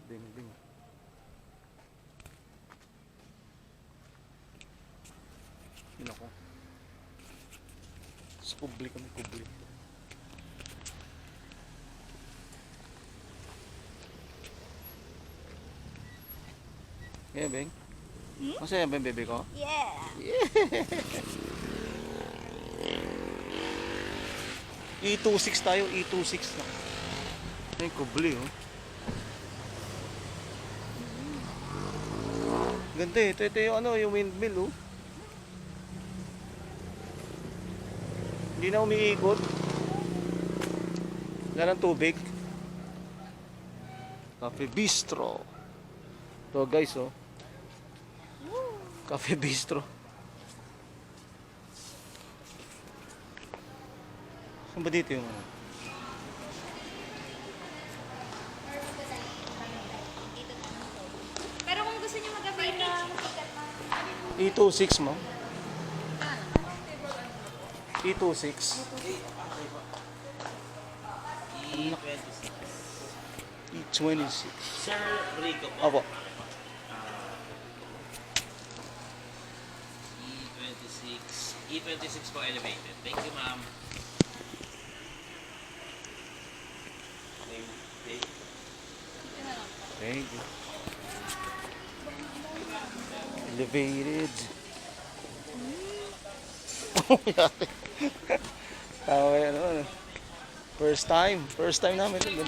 Ding, ding. Yun ako. Sa kubli kami, kubli. Yeah, Beng. Masaya ba yung bebe ko? Yeah. E26 tayo, E26 na. Ito yung kubli, oh. Ganda eh. Ito yung ano, yung windmill, oh. Hindi na umiikot. Wala ng tubig. Cafe Bistro. Ito guys, oh. Cafe Bistro. Saan ba dito yung ano? Pero kung gusto niyo mag-avail ng ticket na E26 mo? E26. E26. Sir Rico po. Opo. E26. E26 po elevated. Thank you, ma'am. Thank you. Elevated. Tawa yan, ano. First time namin ito.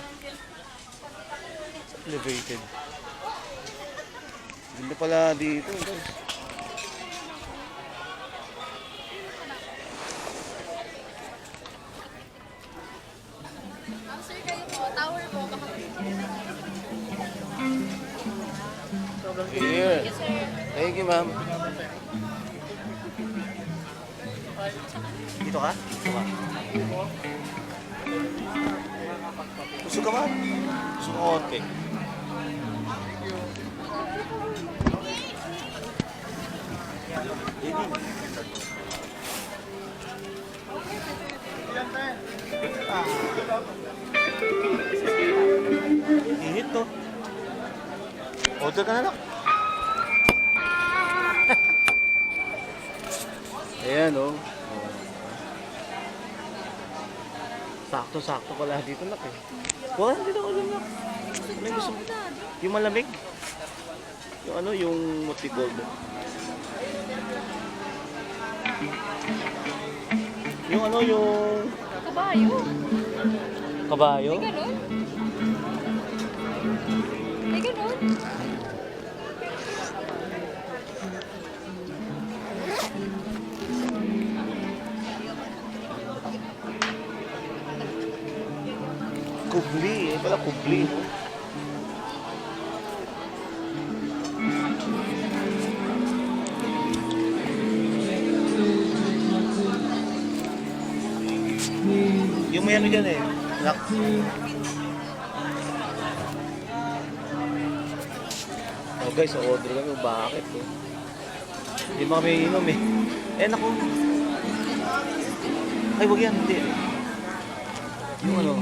Elevated. Ganda pala dito, guys. sir kayo po, tower po, baka Here. yes, sir. Thank you, ma'am. Dito ka? Dito ka. Gusto ka, ma'am? Gusto ko konti. Init to. Order ka na lang. Ayan, oh. Sakto-sakto pala dito, nak, eh. Wala, dito ko lang, nak. May gusto mo. Yung malamig. Yung ano, yung multi-gold. Yung ano, yung Kabayo. kabayo. May ganun? May ganun? Kubli, eh. Pala kubli, no? Yung may ano dyan, eh. Lock. Oh guys, order kami. Bakit, eh? Hindi ba kami inom, eh? Eh, naku. Ay, wag yan. Hindi. Yung ano.